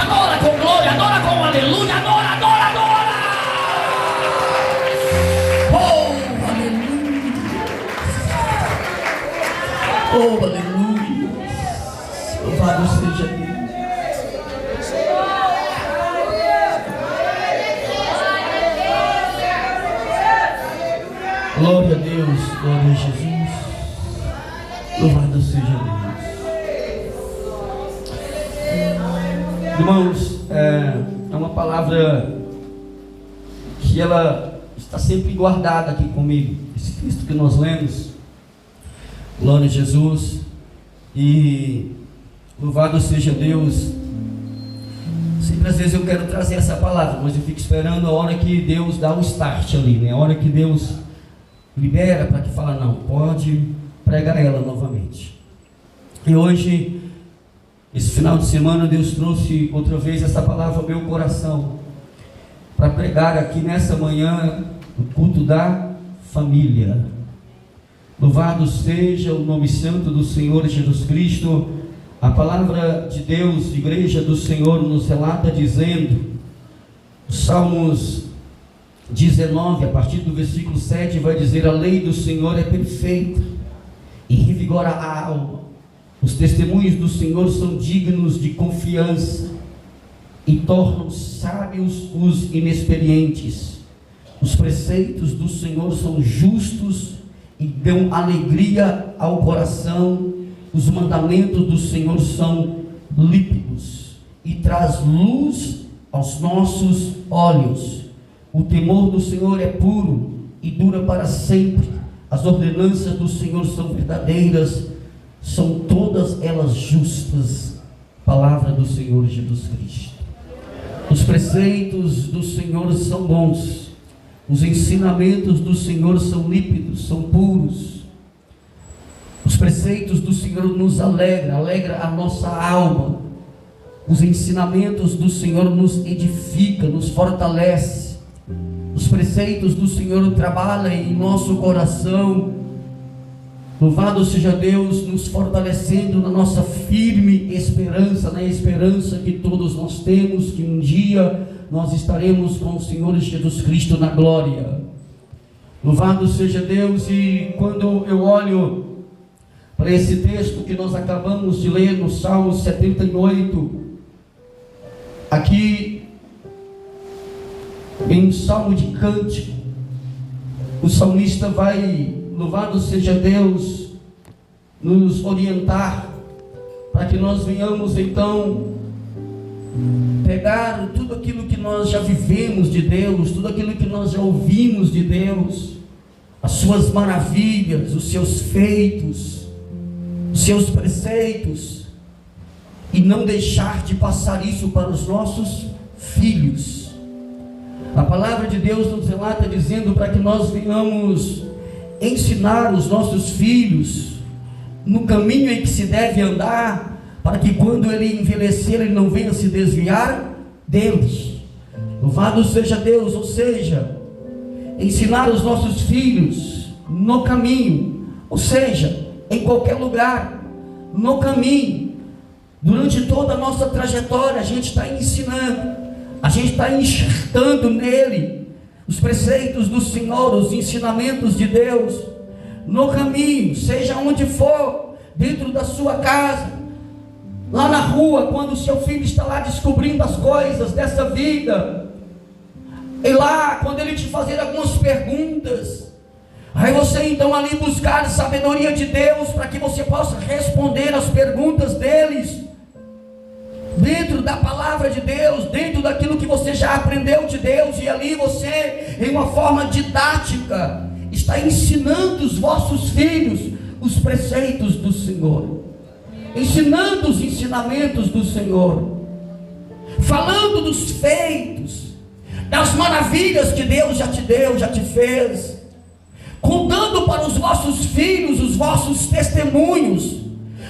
Adora com glória, adora com aleluia, adora, adora, adora. Oh, aleluia. Oh, aleluia. Louvado seja Deus. Glória a Deus, glória a Jesus. Louvado seja Deus. Irmãos, é uma palavra que ela está sempre guardada aqui comigo. Esse texto que nós lemos, glória a Jesus. E louvado seja Deus. Sempre às vezes eu quero trazer essa palavra, mas eu fico esperando a hora que Deus dá o start ali, né? A hora que Deus libera para que fala, não, pode pregar ela novamente. E hoje, esse final de semana, Deus trouxe outra vez essa palavra ao meu coração, para pregar aqui nessa manhã, no culto da família. Louvado seja o nome santo do Senhor Jesus Cristo. A palavra de Deus, igreja do Senhor, nos relata dizendo, Salmos 19, a partir do versículo 7, vai dizer: a lei do Senhor é perfeita e revigora a alma. Os testemunhos do Senhor são dignos de confiança e tornam sábios os inexperientes. Os preceitos do Senhor são justos e dão alegria ao coração. Os mandamentos do Senhor são límpidos e traz luz aos nossos olhos. O temor do Senhor é puro e dura para sempre. As ordenanças do Senhor são verdadeiras, são todas elas justas. Palavra do Senhor Jesus Cristo. Os preceitos do Senhor são bons, os ensinamentos do Senhor são límpidos, são puros. Os preceitos do Senhor nos alegra a nossa alma. Os ensinamentos do Senhor nos edifica, nos fortalece. Os preceitos do Senhor trabalham em nosso coração. Louvado seja Deus, nos fortalecendo na nossa firme esperança, na esperança que todos nós temos, que um dia nós estaremos com o Senhor Jesus Cristo na glória. Louvado seja Deus. E quando eu olho para esse texto que nós acabamos de ler no Salmo 78, aqui em Salmo de Cântico, o salmista vai, louvado seja Deus, nos orientar para que nós venhamos então pegar tudo aquilo que nós já vivemos de Deus, tudo aquilo que nós já ouvimos de Deus, as suas maravilhas, os seus feitos, os seus preceitos, e não deixar de passar isso para os nossos filhos. A palavra de Deus nos relata dizendo para que nós venhamos ensinar os nossos filhos no caminho em que se deve andar, para que quando ele envelhecer, ele não venha se desviar deles. Louvado seja Deus. Ou seja, ensinar os nossos filhos no caminho, ou seja, em qualquer lugar, no caminho, durante toda a nossa trajetória, a gente está ensinando, a gente está enxertando nele os preceitos do Senhor, os ensinamentos de Deus, no caminho, seja onde for, dentro da sua casa, lá na rua, quando o seu filho está lá descobrindo as coisas dessa vida, e lá, quando ele te fazer algumas perguntas, aí você então ali buscar sabedoria de Deus, para que você possa responder as perguntas deles, dentro da palavra de Deus, dentro daquilo que você já aprendeu de Deus, e ali você, em uma forma didática, está ensinando os vossos filhos os preceitos do Senhor, ensinando os ensinamentos do Senhor, falando dos feitos, das maravilhas que Deus já te deu, já te fez, contando para os vossos filhos os vossos testemunhos,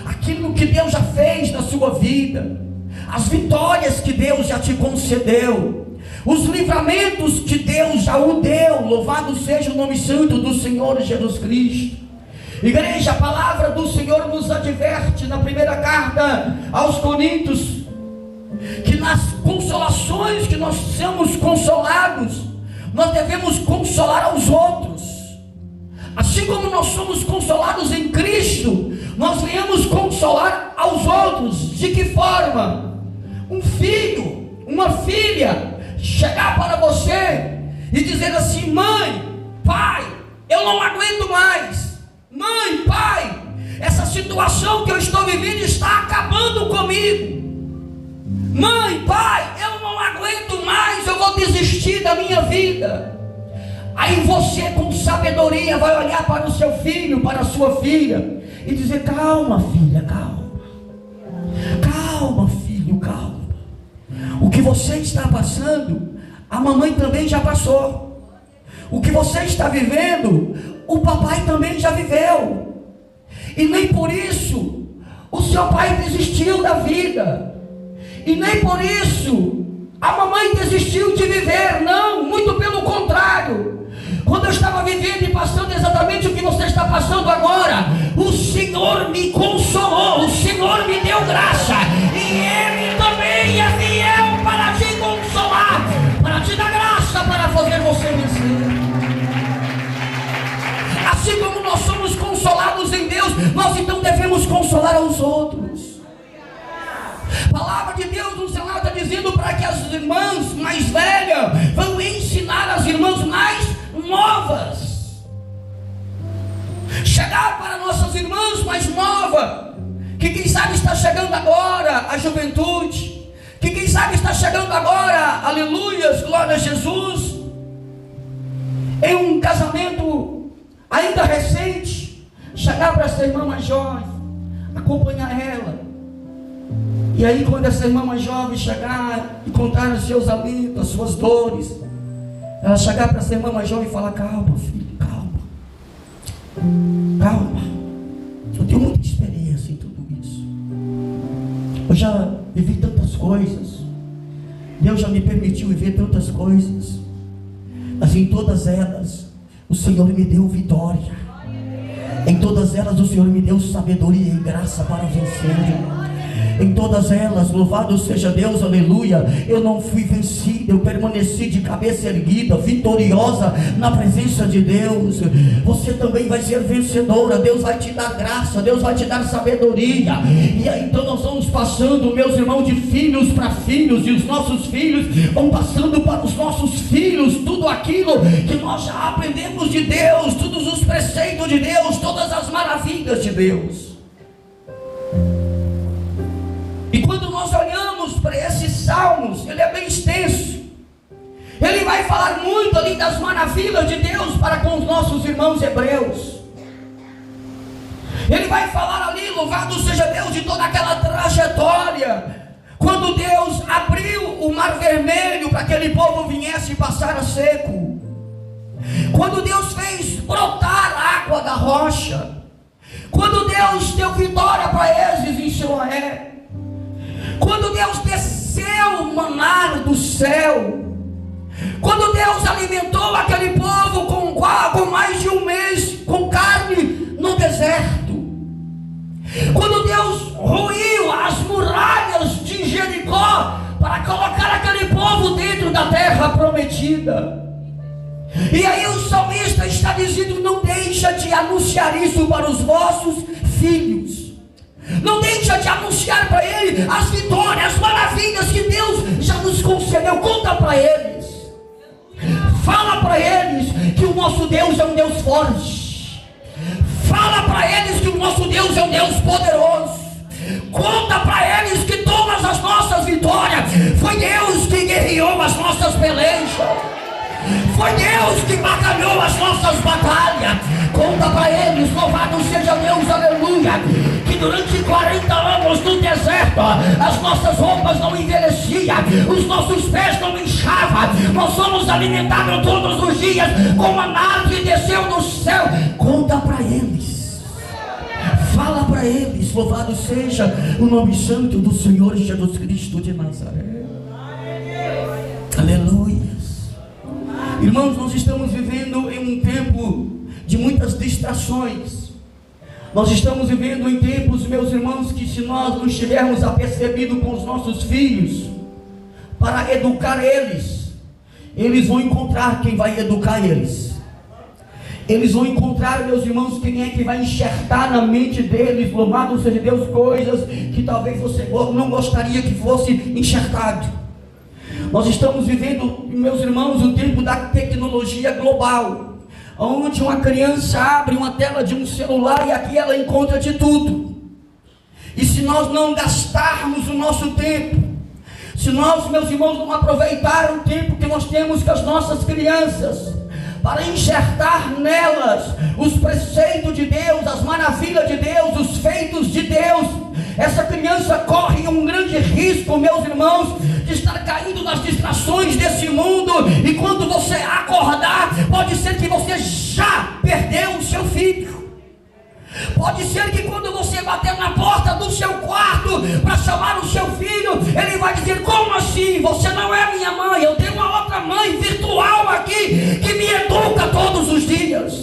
aquilo que Deus já fez na sua vida, as vitórias que Deus já te concedeu, os livramentos que Deus já o deu. Louvado seja o nome santo do Senhor Jesus Cristo. Igreja, a palavra do Senhor nos adverte na primeira carta aos Coríntios, que nas consolações que nós somos consolados, nós devemos consolar aos outros. Assim como nós somos consolados em Cristo, nós venhamos consolar aos outros. De que forma? Um filho, uma filha, chegar para você e dizer assim: mãe, pai, eu não aguento mais. Mãe, pai, essa situação que eu estou vivendo está acabando comigo. Mãe, pai, eu não aguento mais, eu vou desistir da minha vida. Aí você, com sabedoria, vai olhar para o seu filho, para a sua filha, e dizer: calma, filha, calma. Calma, filho, calma. O que você está passando, a mamãe também já passou. O que você está vivendo, o papai também já viveu. E nem por isso o seu pai desistiu da vida. E nem por isso a mamãe desistiu de viver. Não, muito pelo contrário. Quando eu estava vivendo e passando exatamente o que você está passando agora, o Senhor me consolou, o Senhor me deu graça, e Ele também é fiel para te consolar, para te dar graça, para fazer você vencer. Assim como nós somos consolados em Deus, nós então devemos consolar aos outros. A palavra de Deus no cenário está dizendo para que as irmãs mais velhas vão ensinar as irmãs mais novas. Chegar para nossas irmãs mais novas, que quem sabe está chegando agora a juventude, que quem sabe está chegando agora, aleluias, glória a Jesus, em um casamento ainda recente, chegar para essa irmã mais jovem, acompanhar ela. E aí, quando essa irmã mais jovem chegar e contar os seus lamentos, as suas dores, ela chegar para essa irmã mais jovem e falar: calma, filho, calma, calma, eu tenho muita experiência em tudo isso, eu já vivi tantas coisas, Deus já me permitiu viver tantas coisas, mas em todas elas o Senhor me deu vitória, em todas elas o Senhor me deu sabedoria e graça para vencer. Em todas elas, louvado seja Deus, aleluia, eu não fui vencido, eu permaneci de cabeça erguida, vitoriosa na presença de Deus. Você também vai ser vencedora. Deus vai te dar graça, Deus vai te dar sabedoria. E aí então nós vamos passando, meus irmãos, de filhos para filhos, e os nossos filhos vão passando para os nossos filhos tudo aquilo que nós já aprendemos de Deus, todos os preceitos de Deus, todas as maravilhas de Deus. E quando nós olhamos para esses salmos, ele é bem extenso. Ele vai falar muito ali das maravilhas de Deus para com os nossos irmãos hebreus. Ele vai falar ali, louvado seja Deus, de toda aquela trajetória, quando Deus abriu o mar vermelho para que aquele povo viesse passar a seco, quando Deus fez brotar água da rocha, quando Deus deu vitória para eles em Siloé, quando Deus desceu o maná do céu, quando Deus alimentou aquele povo com mais de um mês com carne no deserto, quando Deus ruiu as muralhas de Jericó para colocar aquele povo dentro da terra prometida. E aí o salmista está dizendo: não deixa de anunciar isso para os vossos filhos. Não deixa de anunciar para ele as vitórias, as maravilhas que Deus já nos concedeu. Conta para eles, fala para eles que o nosso Deus é um Deus forte. Fala para eles que o nosso Deus é um Deus poderoso. Conta para eles que todas as nossas vitórias foi Deus que guerreou as nossas pelejas, foi Deus que batalhou as nossas batalhas. Conta para eles, louvado seja Deus, aleluia, que durante 40 anos no deserto, as nossas roupas não envelheciam, os nossos pés não inchavam, nós somos alimentados todos os dias com maná que desceu do céu. Conta para eles, fala para eles, louvado seja o nome santo do Senhor Jesus Cristo de Nazaré. Aleluia. Irmãos, nós estamos vivendo em um tempo de muitas distrações. Nós estamos vivendo em tempos, meus irmãos, que se nós não estivermos apercebidos com os nossos filhos, para educar eles, eles vão encontrar quem vai educar eles. Eles vão encontrar, meus irmãos, quem é que vai enxertar na mente deles, louvado seja Deus, coisas que talvez você não gostaria que fosse enxertado. Nós estamos vivendo, meus irmãos, o tempo da tecnologia global, onde uma criança abre uma tela de um celular e aqui ela encontra de tudo. E se nós não gastarmos o nosso tempo, se nós, meus irmãos, não aproveitar o tempo que nós temos com as nossas crianças, para enxertar nelas os preceitos de Deus, as maravilhas de Deus, os feitos de Deus, essa criança corre um grande risco, meus irmãos, de estar caindo nas distrações desse mundo, e quando você acordar, pode ser que você já perdeu o seu filho. Pode ser que quando você bater na porta do seu quarto para chamar o seu filho, ele vai dizer: como assim? Você não é minha mãe, eu tenho uma outra mãe virtual aqui que me educa todos os dias.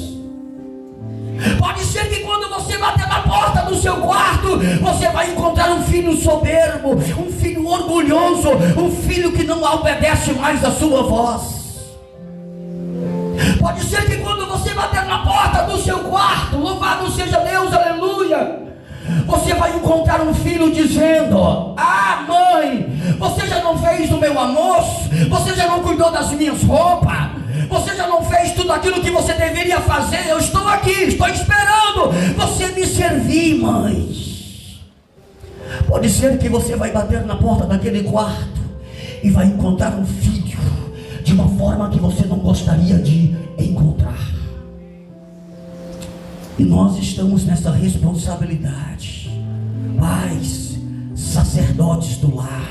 Pode ser que quando você bater na porta do seu quarto, você vai encontrar um filho soberbo, um filho orgulhoso, um filho que não obedece mais a sua voz. Pode ser que quando você bater na porta do seu quarto, louvado seja Deus, aleluia, você vai encontrar um filho dizendo: ah, mãe, você já não fez o meu almoço? Você já não cuidou das minhas roupas? Você já não fez tudo aquilo que você deveria fazer? Eu estou aqui, estou esperando você me servir, mãe. Pode ser que você vai bater na porta daquele quarto e vai encontrar um filho de uma forma que você não gostaria de encontrar. E nós estamos nessa responsabilidade, pais, sacerdotes do lar,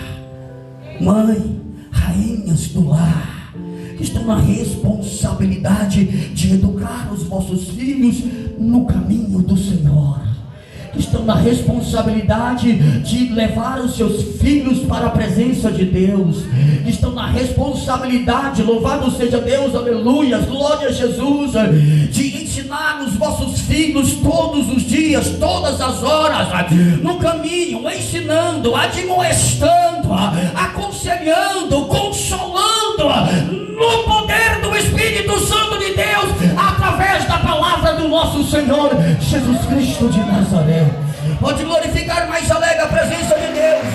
mãe, rainhas do lar, que estão na responsabilidade de educar os vossos filhos no caminho do Senhor, que estão na responsabilidade de levar os seus filhos para a presença de Deus, que estão na responsabilidade, louvado seja Deus, aleluia, glória a Jesus, de ensinar os vossos filhos todos os dias, todas as horas, no caminho, ensinando, admoestando, aconselhando, consolando, no poder do Espírito Santo de Deus, através da palavra do nosso Senhor Jesus Cristo de Nazaré. Pode glorificar mais alegre a presença de Deus.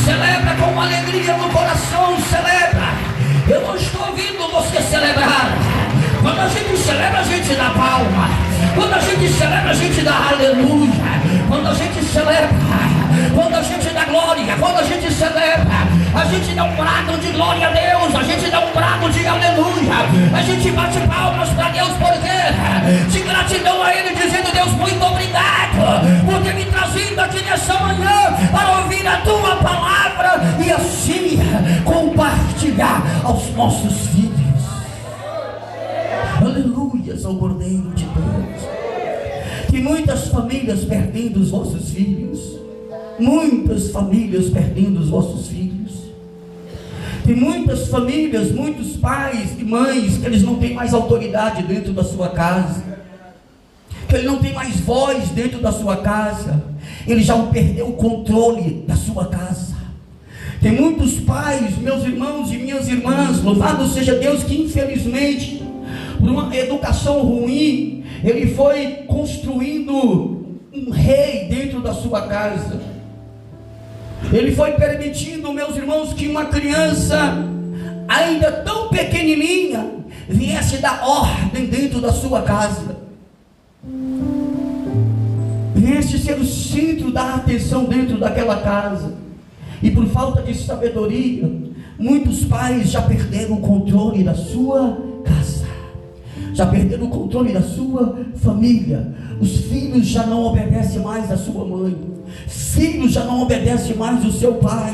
Celebra com alegria no coração, celebra. Eu não estou ouvindo você celebrar. Quando a gente celebra, a gente dá palma. Quando a gente celebra, a gente dá aleluia. Quando a gente celebra, quando a gente dá glória, quando a gente celebra, a gente dá um brado de glória a Deus, a gente dá um brado de aleluia, a gente bate palmas para Deus, porque de gratidão a Ele, dizendo: Deus, muito obrigado por ter me trazido aqui nessa manhã para ouvir a Tua palavra e assim compartilhar aos nossos filhos. Aleluias ao Cordeiro de Deus. Que muitas famílias perdendo os vossos filhos, muitas famílias perdendo os vossos filhos. Tem muitas famílias, muitos pais e mães que eles não têm mais autoridade dentro da sua casa, que ele não tem mais voz dentro da sua casa, ele já perdeu o controle da sua casa. Tem muitos pais, meus irmãos e minhas irmãs, louvado seja Deus, que infelizmente, por uma educação ruim, ele foi construindo um rei dentro da sua casa. Ele foi permitindo, meus irmãos, que uma criança ainda tão pequenininha viesse dar ordem dentro da sua casa, viesse ser o centro da atenção dentro daquela casa. E por falta de sabedoria, muitos pais já perderam o controle da sua casa, já perderam o controle da sua família. Os filhos já não obedecem mais a sua mãe, filhos já não obedecem mais o seu pai,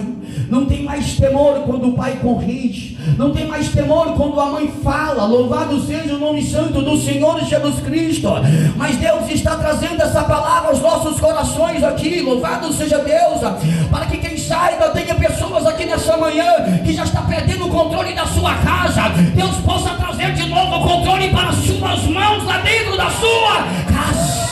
não tem mais temor quando o pai corrige, não tem mais temor quando a mãe fala. Louvado seja o nome santo do Senhor Jesus Cristo. Mas Deus está trazendo essa palavra aos nossos corações aqui, louvado seja Deus, para que quem saiba, tenha pessoas aqui nessa manhã que já está perdendo o controle da sua casa, Deus possa trazer de novo o controle para as suas mãos lá dentro da sua casa.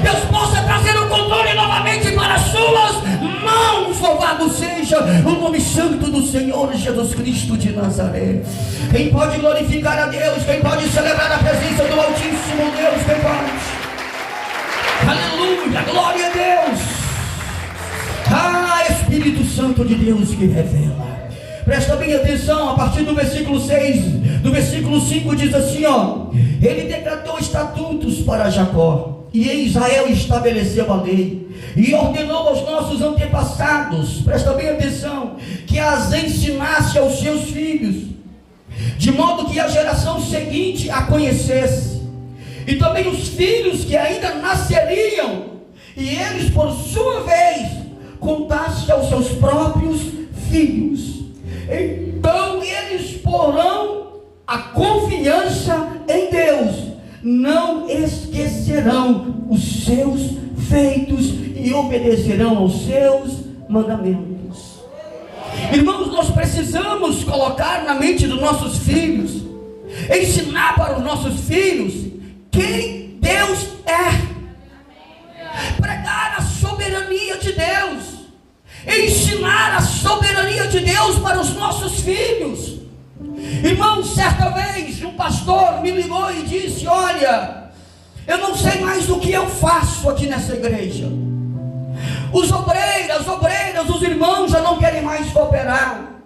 Deus possa trazer o controle novamente para as suas mãos. Louvado seja o nome santo do Senhor Jesus Cristo de Nazaré. Quem pode glorificar a Deus? Quem pode celebrar a presença do Altíssimo Deus? Quem pode? Aleluia, glória a Deus. Espírito Santo de Deus que revela. Presta bem atenção, a partir do versículo 6, do versículo 5 diz assim, ele decretou estatutos para Jacó, e em Israel estabeleceu a lei, e ordenou aos nossos antepassados, presta bem atenção, que as ensinasse aos seus filhos, de modo que a geração seguinte a conhecesse, e também os filhos que ainda nasceriam, e eles por sua vez contasse aos seus próprios filhos. Então eles porão a confiança em Deus, não esquecerão os seus feitos e obedecerão aos seus mandamentos. Irmãos, nós precisamos colocar na mente dos nossos filhos, ensinar para os nossos filhos quem Deus é, pregar a soberania de Deus, ensinar a soberania de Deus para os nossos filhos. Irmãos, certa vez um pastor me ligou e disse: olha, eu não sei mais o que eu faço aqui nessa igreja. Os obreiros, as obreiras, os irmãos já não querem mais cooperar,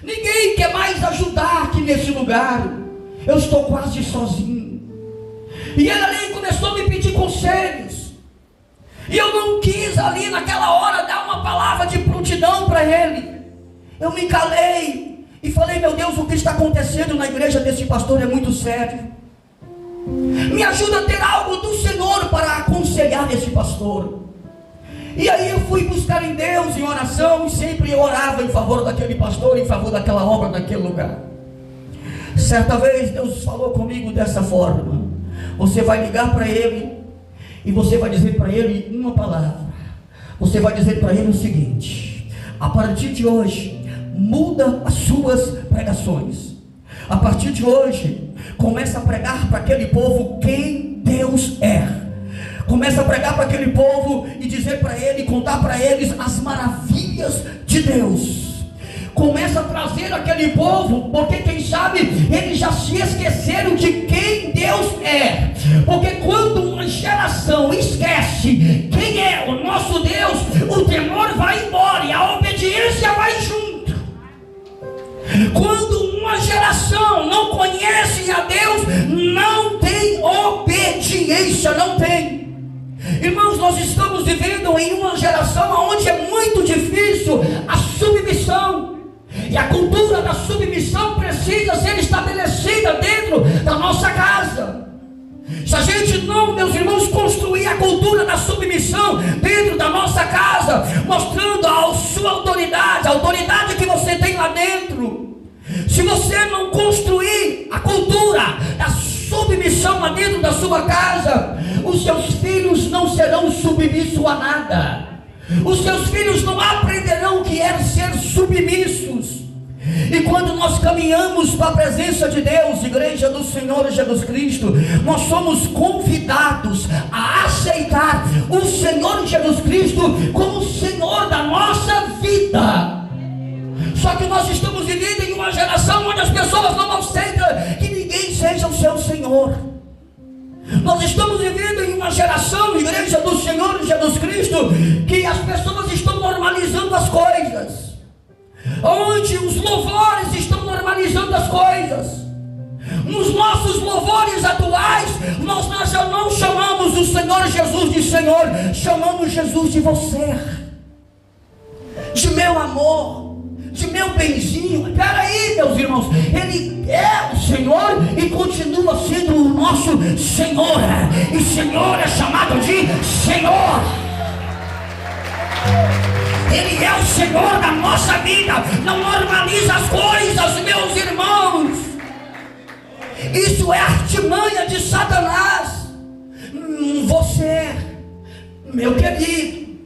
ninguém quer mais ajudar aqui nesse lugar, eu estou quase sozinho. E ele ali começou a me pedir conselhos, e eu não quis ali naquela hora dar uma palavra de prontidão para ele. Eu me calei e falei: meu Deus, o que está acontecendo na igreja desse pastor é muito sério. Me ajuda a ter algo do Senhor para aconselhar esse pastor. E aí eu fui buscar em Deus em oração, e sempre orava em favor daquele pastor, em favor daquela obra, daquele lugar. Certa vez Deus falou comigo dessa forma: você vai ligar para ele e você vai dizer para ele uma palavra. Você vai dizer para ele o seguinte: a partir de hoje, muda as suas pregações. A partir de hoje, começa a pregar para aquele povo quem Deus é. Começa a pregar para aquele povo e dizer para ele, contar para eles as maravilhas de Deus. Começa a trazer aquele povo, porque quem sabe eles já se esqueceram de quem Deus é. Porque quando uma geração esquece quem é o nosso Deus, o temor vai embora e a obediência vai junto. Quando uma geração não conhece a Deus, não tem obediência, não tem. Irmãos, nós estamos vivendo em uma geração onde é muito difícil a submissão. E a cultura da submissão precisa ser estabelecida dentro da nossa casa. Se a gente não, meus irmãos, construir a cultura da submissão dentro da nossa casa, mostrando a sua autoridade, a autoridade que você tem lá dentro, se você não construir a cultura da submissão lá dentro da sua casa, os seus filhos não serão submissos a nada. Os seus filhos não aprenderão o que é ser submissos. E quando nós caminhamos para a presença de Deus, igreja do Senhor Jesus Cristo, nós somos convidados a aceitar o Senhor Jesus Cristo como o Senhor da nossa vida. Só que nós estamos vivendo em uma geração onde as pessoas não aceitam que ninguém seja o seu Senhor. Nós estamos vivendo em uma geração, igreja do Senhor Jesus Cristo, que as pessoas estão normalizando as coisas, onde os louvores estão normalizando as coisas. Nos nossos louvores atuais, nós já não chamamos o Senhor Jesus de Senhor, chamamos Jesus de você, de meu amor, de meu benzinho. Espera aí, meus irmãos, Ele é o Senhor e continua sendo o nosso Senhor. E Senhor é chamado de Senhor. Ele é o Senhor da nossa vida. Não normaliza as coisas, meus irmãos. Isso é artimanha de Satanás. Você, meu querido,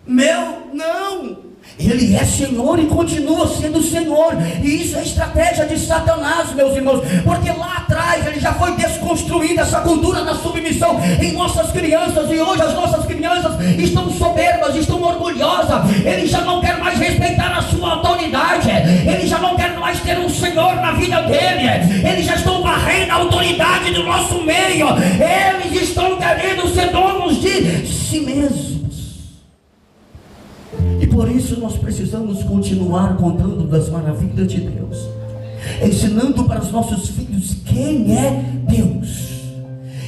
não. Ele é Senhor e continua sendo Senhor. E isso é estratégia de Satanás, meus irmãos, porque lá atrás ele já foi desconstruindo essa cultura da submissão em nossas crianças. E hoje as nossas crianças estão soberbas, estão orgulhosas. Ele já não quer mais respeitar a sua autoridade. Ele já não quer mais ter um Senhor na vida dele. Eles já estão varrendo a autoridade do nosso meio. Eles estão querendo ser donos de si mesmos. E por isso nós precisamos continuar contando das maravilhas de Deus, ensinando para os nossos filhos quem é Deus,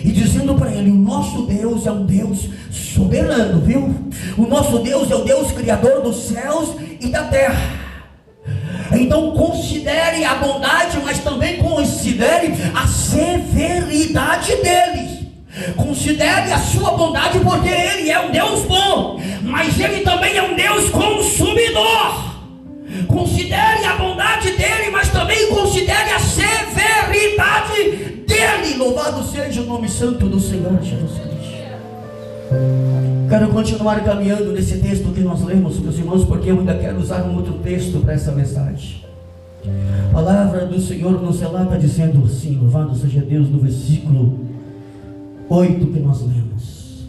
e dizendo para ele: o nosso Deus é um Deus soberano, viu? O nosso Deus é o Deus criador dos céus e da terra. Então considere a bondade, mas também considere a severidade deles. Considere a sua bondade, porque Ele é um Deus bom, mas Ele também é um Deus consumidor. Considere a bondade dEle, mas também considere a severidade dEle. Louvado seja o nome santo do Senhor Jesus Cristo. Quero continuar caminhando nesse texto que nós lemos, meus irmãos, porque eu ainda quero usar um outro texto para essa mensagem. A palavra do Senhor nos relata dizendo assim, louvado seja Deus, no versículo 8 que nós lemos: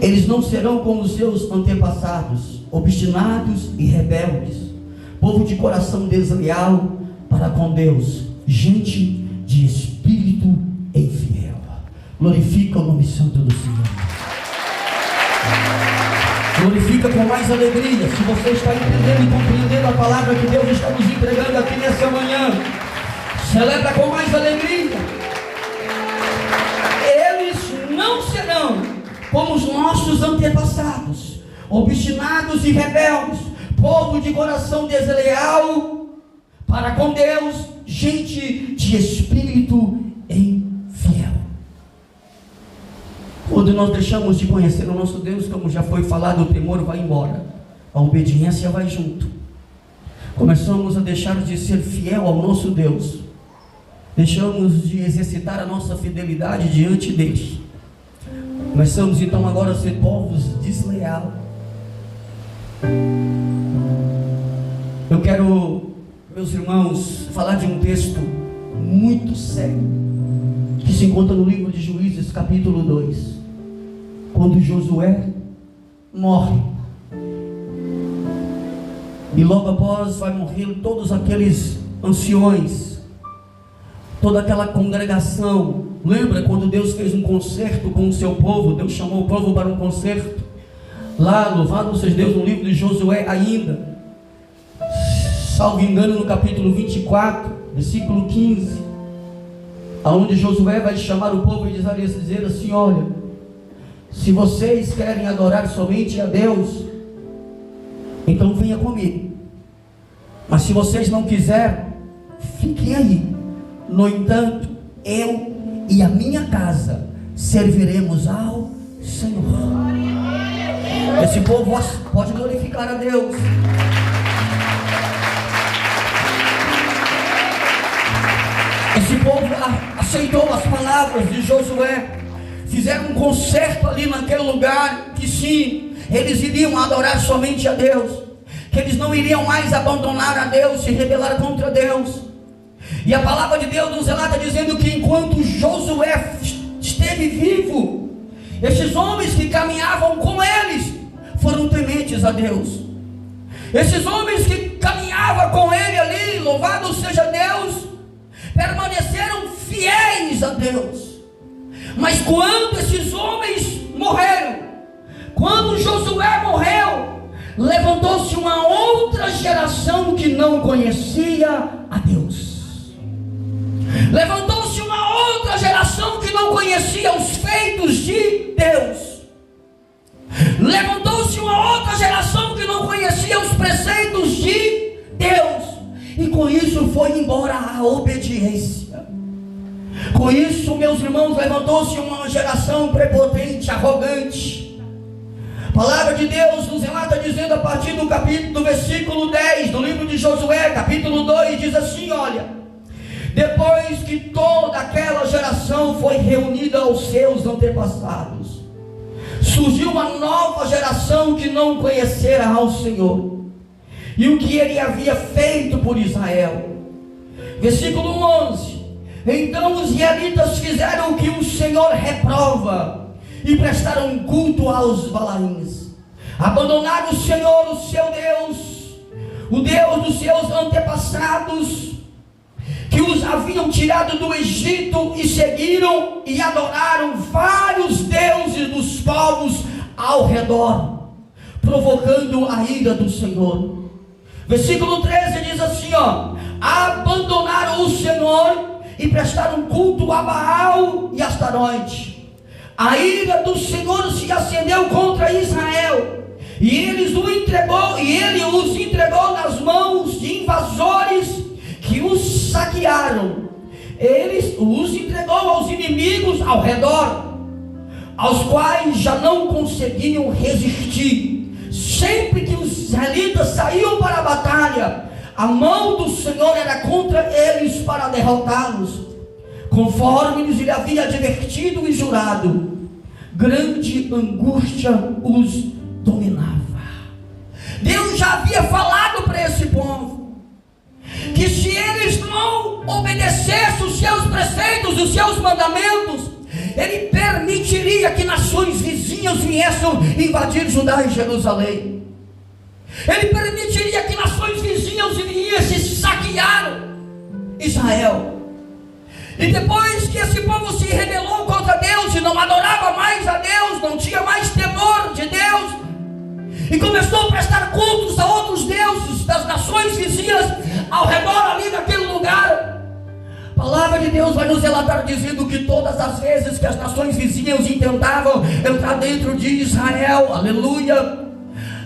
eles não serão como os seus antepassados, obstinados e rebeldes, povo de coração desleal para com Deus, gente de espírito infiel. Glorifica o nome santo do Senhor. Glorifica com mais alegria, se você está entendendo e compreendendo a palavra que Deus está nos entregando aqui nessa manhã. Celebra com mais alegria. Não serão como os nossos antepassados, obstinados e rebeldes, povo de coração desleal para com Deus, gente de espírito infiel. Quando nós deixamos de conhecer o nosso Deus, como já foi falado, o temor vai embora, a obediência vai junto. Começamos a deixar de ser fiel ao nosso Deus, deixamos de exercitar a nossa fidelidade diante dele. Começamos então agora a ser povos desleais. Eu quero, meus irmãos, falar de um texto muito sério, que se encontra no livro de Juízes, capítulo 2, quando Josué morre, e logo após vai morrer todos aqueles anciões, toda aquela congregação. Lembra quando Deus fez um concerto com o seu povo? Deus chamou o povo para um concerto. Lá, louvado seja Deus, no livro de Josué ainda, salvo engano, no capítulo 24, versículo 15, aonde Josué vai chamar o povo e dizer assim: olha, se vocês querem adorar somente a Deus, então venha comigo. Mas se vocês não quiserem, fiquem aí. No entanto, eu e a minha casa serviremos ao Senhor. Esse povo pode glorificar a Deus. Esse povo aceitou as palavras de Josué, fizeram um concerto ali naquele lugar, que sim, eles iriam adorar somente a Deus, que eles não iriam mais abandonar a Deus, se rebelar contra Deus. E a palavra de Deus nos relata dizendo que enquanto Josué esteve vivo, esses homens que caminhavam com eles foram tementes a Deus. Esses homens que caminhavam com ele ali, louvado seja Deus, permaneceram fiéis a Deus. Mas quando esses homens morreram, quando Josué morreu, levantou-se uma outra geração que não conhecia a Deus. Levantou-se uma outra geração que não conhecia os feitos de Deus. Levantou-se uma outra geração que não conhecia os preceitos de Deus. E com isso foi embora a obediência. Com isso, meus irmãos, levantou-se uma geração prepotente, arrogante. A palavra de Deus nos relata dizendo, a partir do versículo 10 do livro de Josué, capítulo 2, diz assim: olha, depois que toda aquela geração foi reunida aos seus antepassados, surgiu uma nova geração que não conhecera ao Senhor. e o que ele havia feito por Israel. Versículo 11: então os israelitas fizeram o que o Senhor reprova e prestaram culto aos Balaíns. Abandonaram o Senhor, o seu Deus, o Deus dos seus antepassados, que os haviam tirado do Egito, e seguiram e adoraram vários deuses dos povos ao redor, provocando a ira do Senhor. Versículo 13 diz assim, abandonaram o Senhor e prestaram culto a Baal e Astarote. A ira do Senhor se acendeu contra Israel, e ele os entregou nas mãos de invasores que os saquearam. Ele os entregou aos inimigos ao redor, aos quais já não conseguiam resistir. Sempre que os israelitas saíam para a batalha, a mão do Senhor era contra eles para derrotá-los, conforme lhe havia advertido e jurado. Grande angústia os dominava. Deus já havia falado para esse povo que se eles não obedecessem os seus preceitos, os seus mandamentos, Ele permitiria que nações vizinhas viessem invadir Judá e Jerusalém. Ele permitiria que nações vizinhas viessem saquear Israel. E depois que esse povo se rebelou contra Deus e não adorava mais a Deus, não tinha mais temor de Deus, e começou a prestar cultos a outros deuses das nações vizinhas ao redor ali daquele lugar, a palavra de Deus vai nos relatar dizendo que todas as vezes que as nações vizinhas tentavam entrar dentro de Israel, aleluia,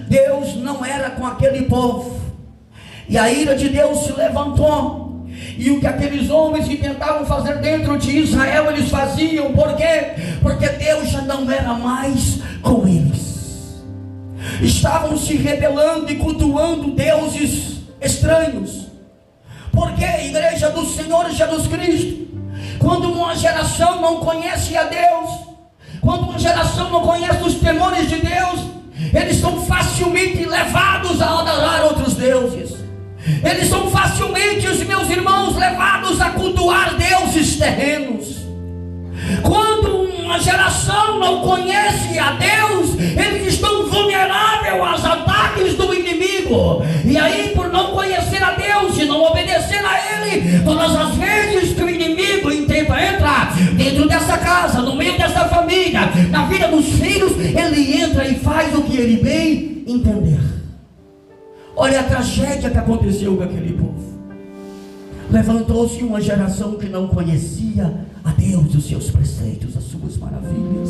Deus não era com aquele povo, e a ira de Deus se levantou. E o que aqueles homens que tentavam fazer dentro de Israel, eles faziam. Por quê? Porque Deus já não era mais com eles. Estavam se rebelando e cultuando deuses estranhos. Porque, igreja do Senhor Jesus Cristo, quando uma geração não conhece a Deus, quando uma geração não conhece os temores de Deus, eles são facilmente levados a adorar outros deuses. Eles são facilmente, os meus irmãos, levados a cultuar deuses terrenos. Quando uma geração não conhece a Deus, eles estão vulneráveis aos ataques do inimigo. E aí, por não conhecer a Deus e não obedecer a Ele, todas as vezes que o inimigo tenta entrar dentro dessa casa, no meio dessa família, na vida dos filhos, ele entra e faz o que ele bem entender. Olha a tragédia que aconteceu com aquele povo. Levantou-se uma geração que não conhecia a Deus, os seus preceitos, as suas maravilhas.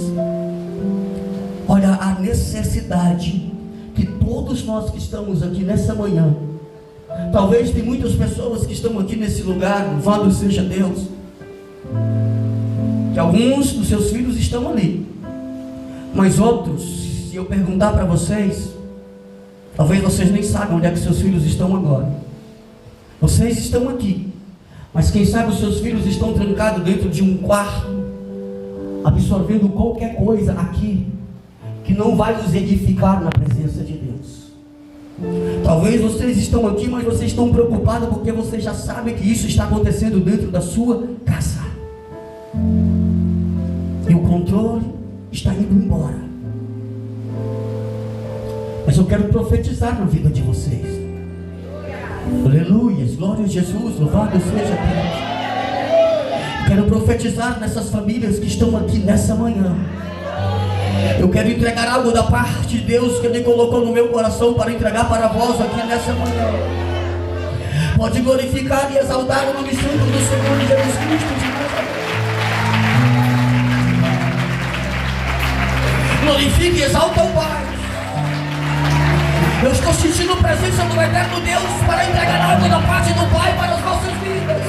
Olha a necessidade que todos nós que estamos aqui nessa manhã, talvez tem muitas pessoas que estão aqui nesse lugar, louvado seja Deus, que alguns dos seus filhos estão ali, mas outros, se eu perguntar para vocês, talvez vocês nem saibam onde é que seus filhos estão agora. Vocês estão aqui, mas quem sabe os seus filhos estão trancados dentro de um quarto, absorvendo qualquer coisa aqui, que não vai os edificar na presença de Deus. Talvez vocês estão aqui, mas vocês estão preocupados porque vocês já sabem que isso está acontecendo dentro da sua casa. E o controle está indo embora. Mas eu quero profetizar na vida de vocês. Aleluia, glória a Jesus, louvado seja Deus. Quero profetizar nessas famílias que estão aqui nessa manhã. Eu quero entregar algo da parte de Deus que Ele colocou no meu coração para entregar para vós aqui nessa manhã. Pode glorificar e exaltar o nome santo do Senhor Jesus Cristo de Nazaré. Glorifique e exalta o Pai. Eu estou sentindo a presença do eterno Deus para entregar algo da parte do Pai para as nossas vidas.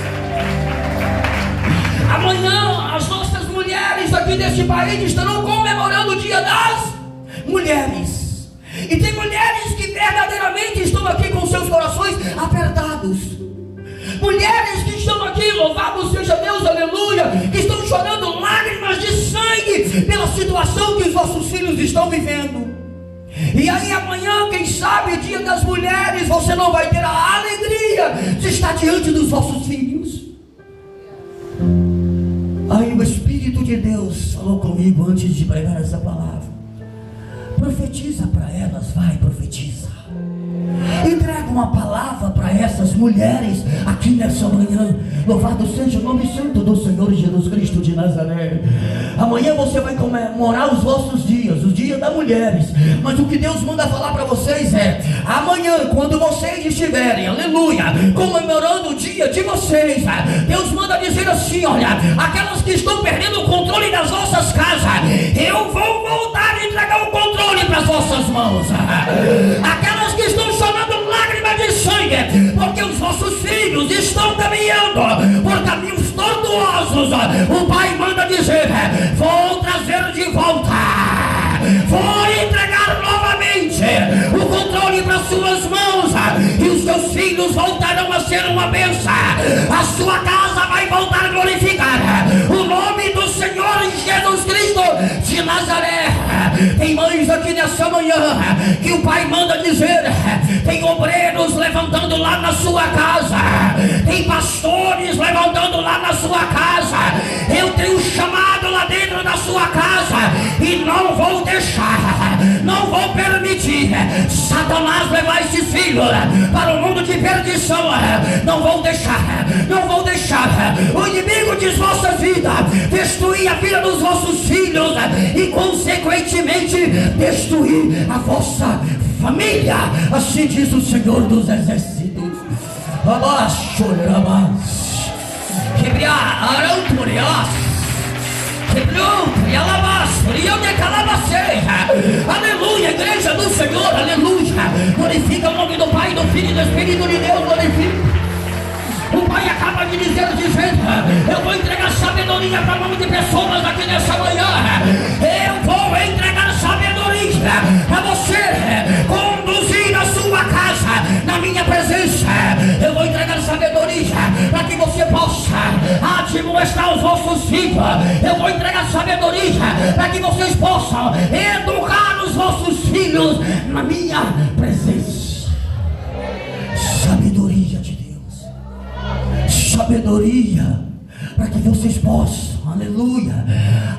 Amanhã as nossas mulheres aqui deste país estarão comemorando o Dia das Mulheres. E tem mulheres que verdadeiramente estão aqui com seus corações apertados. Mulheres que estão aqui, louvado seja Deus, aleluia, que estão chorando lágrimas de sangue pela situação que os vossos filhos estão vivendo. E aí amanhã, quem sabe, dia das mulheres, você não vai ter a alegria de estar diante dos vossos filhos. Aí o Espírito de Deus falou comigo antes de pregar essa palavra: profetiza para elas, vai, profetiza. Entrega uma palavra para essas mulheres aqui nessa manhã. Louvado seja o nome santo do Senhor Jesus Cristo de Nazaré. Amanhã você vai comemorar os vossos dias, os dias das mulheres. Mas o que Deus manda falar para vocês é: amanhã, quando vocês estiverem, aleluia, comemorando o dia de vocês, Deus manda dizer assim: olha, aquelas que estão perdendo o controle das vossas casas, eu vou voltar a entregar o controle para as vossas mãos. Aquelas que estão chorando lágrimas de sangue, porque os vossos filhos estão caminhando por caminhos tortuosos, o Pai manda dizer: vou trazer de volta, vou entregar novamente o controle para suas mãos, e os seus filhos voltarão a ser uma bênção. A sua casa vai voltar a glorificar o nome do Senhor Jesus Cristo de Nazaré. Tem mães aqui nessa manhã que o Pai manda dizer: tem obreiros levantando lá na sua casa, tem pastores levantando lá na sua casa. Eu tenho chamado lá dentro da sua casa e não vou deixar, não vou permitir Satanás levar esses filhos para o mundo de perdição. Não vou deixar, não vou deixar o inimigo de vossa vida destruir a vida dos vossos filhos e consequentemente destruir a vossa família. Assim diz o Senhor dos Exércitos. Abaixo, rabás, quebrar, aranturiás, quebrou, e alabastro, e eu decalabacei. Aleluia, igreja do Senhor, aleluia. Glorifica o nome do Pai, do Filho e do Espírito de Deus, glorifica. O Pai acaba de dizer, dizendo: eu vou entregar sabedoria para a mão de pessoas aqui nessa manhã. Eu vou entregar sabedoria para você conduzir a sua casa na minha presença. Eu vou entregar sabedoria para que você possa admoestar os vossos filhos. Eu vou entregar sabedoria para que vocês possam educar os vossos filhos na minha presença. Sabedoria de Deus, sabedoria para que vocês possam, aleluia,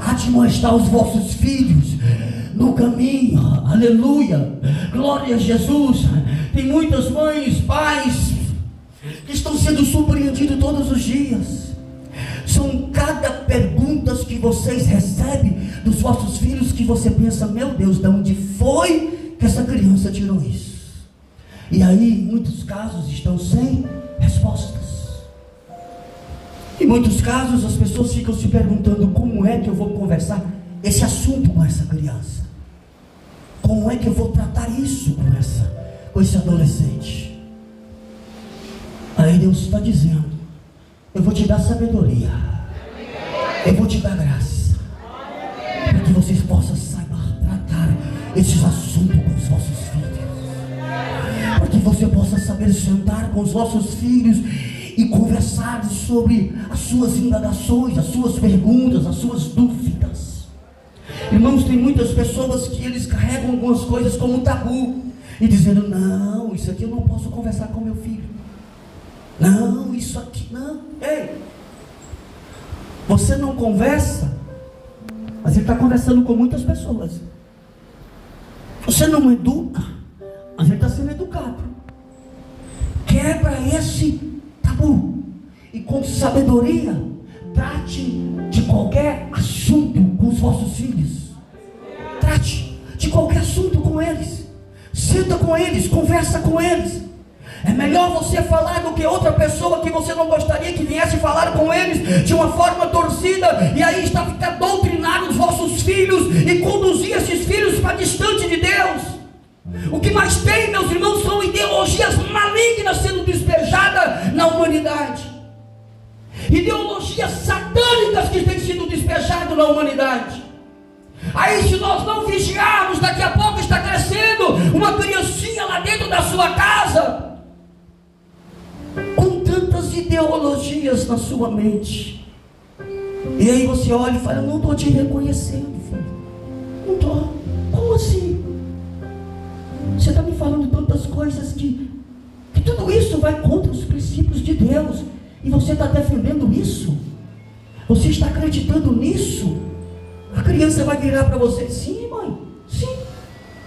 admoestar os vossos filhos no caminho, aleluia, glória a Jesus. Tem muitas mães, pais que estão sendo surpreendidos todos os dias. São cada perguntas que vocês recebem dos vossos filhos que você pensa: meu Deus, de onde foi que essa criança tirou isso? E aí, em muitos casos, estão sem respostas. Em muitos casos, as pessoas ficam se perguntando: como é que eu vou conversar esse assunto com essa criança? Como é que eu vou tratar isso com esse adolescente? Aí Deus está dizendo: eu vou te dar sabedoria, eu vou te dar graça, para que vocês possam saber tratar esses assuntos com os vossos filhos, para que você possa saber sentar com os vossos filhos e conversar sobre as suas indagações, as suas perguntas, as suas dúvidas. Irmãos, tem muitas pessoas que eles carregam algumas coisas como tabu e dizendo: não, isso aqui eu não posso conversar com meu filho. Não, isso aqui não. Ei, você não conversa, mas ele está conversando com muitas pessoas. Você não educa, mas ele está sendo educado. Quebra esse tabu e com sabedoria trate de qualquer assunto com os vossos filhos. Trate de qualquer assunto com eles. Senta com eles, conversa com eles. É melhor você falar do que outra pessoa que você não gostaria que viesse falar com eles de uma forma torcida, e aí está doutrinar os vossos filhos e conduzir esses filhos para distante de Deus. O que mais tem, meus irmãos, são ideologias malignas sendo despejadas na humanidade. Ideologias satânicas que têm sido despejadas na humanidade. Aí, se nós não vigiarmos, daqui a pouco está crescendo uma criancinha lá dentro da sua casa com tantas ideologias na sua mente. E aí você olha e fala: não estou te reconhecendo, filho. Não estou. Como assim? coisas que tudo isso vai contra os princípios de Deus, e você está defendendo isso? Você está acreditando nisso? A criança vai virar para você: sim, mãe,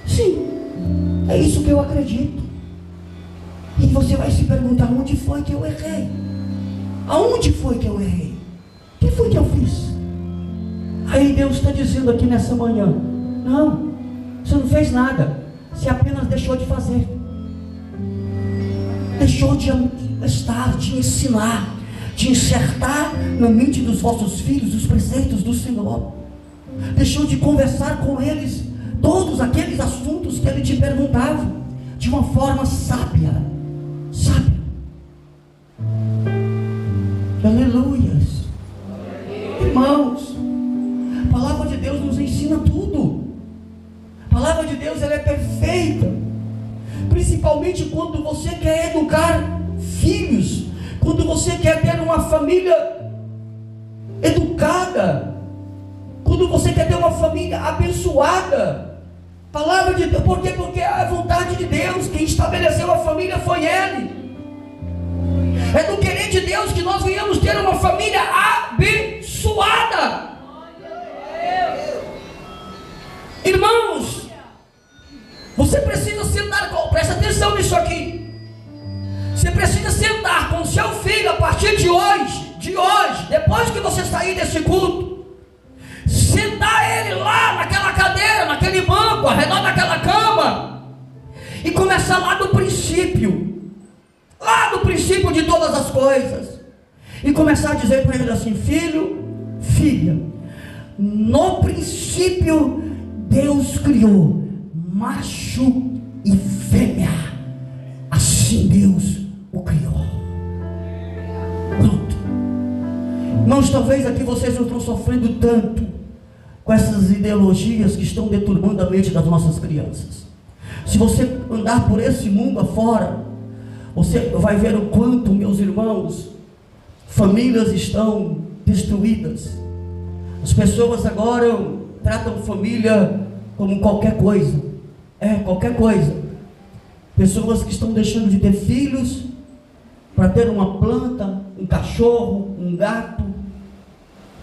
sim, é isso que eu acredito. E você vai se perguntar: onde foi que eu errei? Aonde foi que eu errei? O que foi que eu fiz? Aí Deus está dizendo aqui nessa manhã: não, você não fez nada, você apenas deixou de fazer, deixou de estar, de ensinar, de enxertar na mente dos vossos filhos os preceitos do Senhor, deixou de conversar com eles todos aqueles assuntos que Ele te perguntava, de uma forma sábia. Aleluias. Irmãos, a palavra de Deus nos ensina tudo. A palavra de Deus, ela é perfeita, principalmente quando você quer educar filhos, quando você quer ter uma família educada, quando você quer ter uma família abençoada. Palavra de Deus, por quê? Porque é a vontade de Deus. Quem estabeleceu a família foi Ele. É do querer de Deus que nós venhamos ter uma família abençoada. Irmãos, você precisa sentar, presta atenção nisso aqui. Você precisa sentar com o seu filho a partir de hoje, depois que você sair desse culto, sentar ele lá naquela cadeira, naquele banco, ao redor daquela cama, e começar lá do princípio de todas as coisas, e começar a dizer para ele assim: filho, filha, no princípio Deus criou macho e fêmea, assim Deus o criou. Pronto. Irmãos, talvez aqui vocês não estão sofrendo tanto com essas ideologias que estão deturbando a mente das nossas crianças. Se você andar por esse mundo afora, você vai ver o quanto, meus irmãos, famílias estão destruídas. As pessoas agora tratam família como qualquer coisa. Qualquer coisa. Pessoas que estão deixando de ter filhos para ter uma planta, um cachorro, um gato.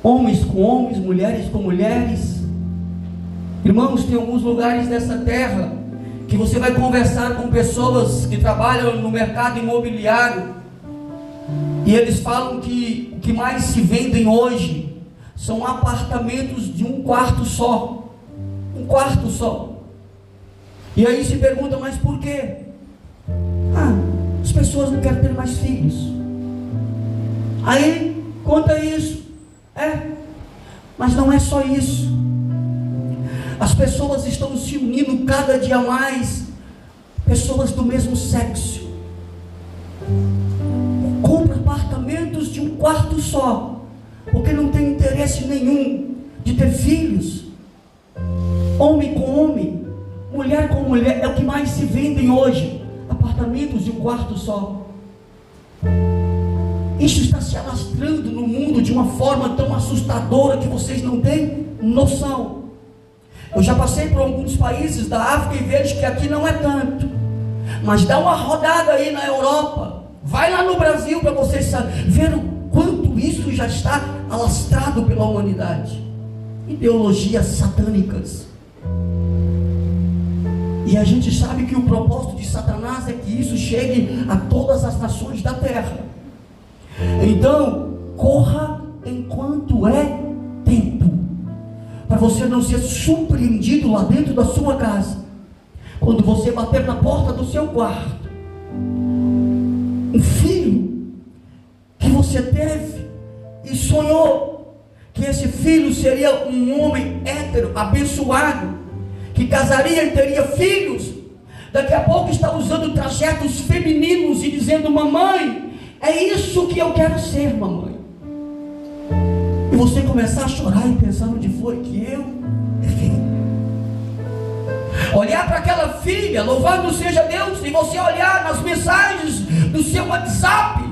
Homens com homens, mulheres com mulheres. Irmãos, tem alguns lugares dessa terra que você vai conversar com pessoas que trabalham no mercado imobiliário, e eles falam que o que mais se vendem hoje são apartamentos de um quarto só. E aí se pergunta: mas por quê? As pessoas não querem ter mais filhos. Aí conta isso. Mas não é só isso. As pessoas estão se unindo cada dia mais, pessoas do mesmo sexo. Compra apartamentos de um quarto só, porque não tem interesse nenhum de ter filhos. Homem com homem, mulher com mulher, é o que mais se vendem hoje. Apartamentos de um quarto só. Isso está se alastrando no mundo de uma forma tão assustadora que vocês não têm noção. Eu já passei por alguns países da África e vejo que aqui não é tanto, mas dá uma rodada aí na Europa, vai lá no Brasil para vocês ver o quanto isso já está alastrado pela humanidade. Ideologias satânicas. E a gente sabe que o propósito de Satanás é que isso chegue a todas as nações da terra. Então, corra enquanto é tempo, para você não ser surpreendido lá dentro da sua casa, quando você bater na porta do seu quarto. Um filho que você teve e sonhou que esse filho seria um homem hétero, abençoado, que casaria e teria filhos. Daqui a pouco está usando trajetos femininos e dizendo: mamãe, é isso que eu quero ser, mamãe. E você começar a chorar e pensar: onde foi que eu errei? Olhar para aquela filha, louvado seja Deus, e você olhar nas mensagens do seu WhatsApp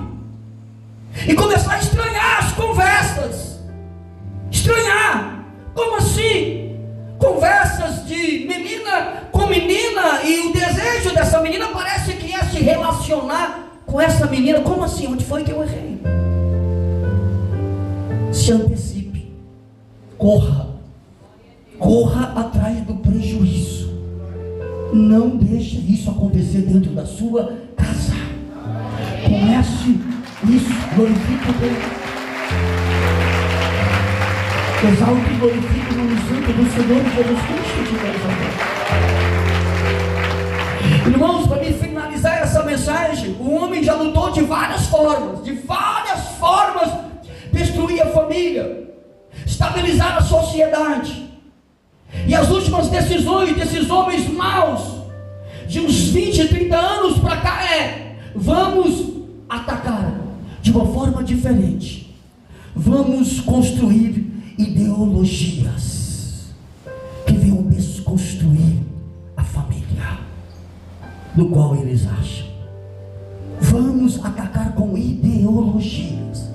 e começar a estranhar as conversas. Estranhar. Como assim? conversas de menina com menina, e o desejo dessa menina parece que é se relacionar com essa menina. Como assim? Onde foi que eu errei? Se antecipe, corra atrás do prejuízo. Não deixe isso acontecer dentro da sua casa. Comece isso, glorifique Deus. Exalte e glorifique o nome santo do Senhor Jesus Cristo de Nazaré. Irmãos, para me finalizar essa mensagem, o homem já lutou de várias formas, destruir a família, estabilizar a sociedade. E as últimas decisões desses homens maus, de uns 20, 30 anos para cá, vamos atacar de uma forma diferente. Vamos construir ideologias que venham desconstruir a família, do qual eles acham. Vamos atacar com ideologias.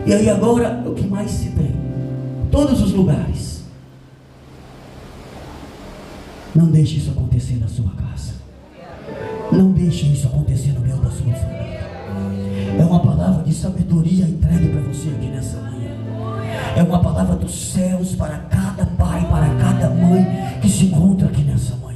E aí agora, o que mais se tem? Todos os lugares. Não deixe isso acontecer na sua casa. Não deixe isso acontecer no meio da sua família. É uma palavra de sabedoria entregue para você aqui nessa manhã. É uma palavra dos céus para cada pai, para cada mãe que se encontra aqui nessa manhã.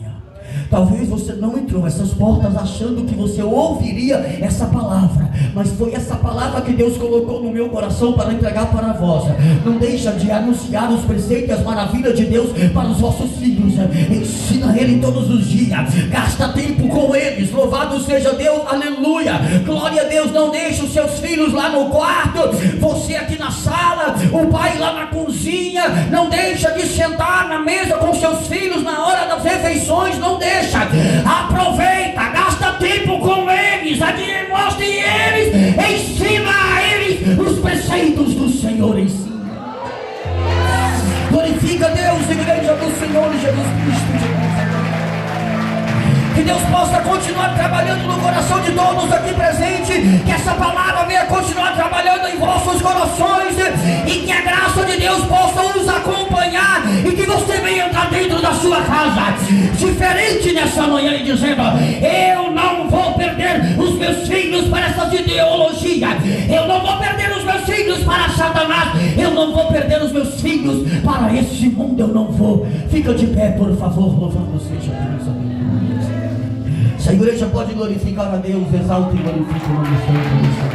Talvez você não entrou essas portas achando que você ouviria essa palavra, mas foi essa palavra que Deus colocou no meu coração para entregar para vós. Não deixa de anunciar os preceitos e as maravilhas de Deus para os vossos filhos. Ensina Ele todos os dias. Gasta tempo com eles. Louvado seja Deus, aleluia, glória a Deus. Não deixe os seus filhos lá no quarto, você aqui na sala, o pai lá na cozinha. Não deixa de sentar na mesa com seus filhos na hora das refeições. Não deixa. Aproveita, gasta tempo com eles, mostre eles, ensina a eles os preceitos do Senhor. Ensina. Glorifica Deus, igreja do Senhor Jesus Cristo de Nazaré. Que Deus possa continuar trabalhando no coração de todos aqui presentes. Que essa palavra venha continuar trabalhando em vossos corações. E que a graça de Deus possa os acompanhar. E que você venha entrar dentro da sua casa diferente nessa manhã e dizendo: eu não vou perder os meus filhos para essas ideologias. Eu não vou perder os meus filhos para Satanás. Eu não vou perder os meus filhos para esse mundo. Eu não vou. Fica de pé, por favor. Louvado seja Deus. Se a igreja pode glorificar a Deus, exalte e glorifique o nome santo do Senhor.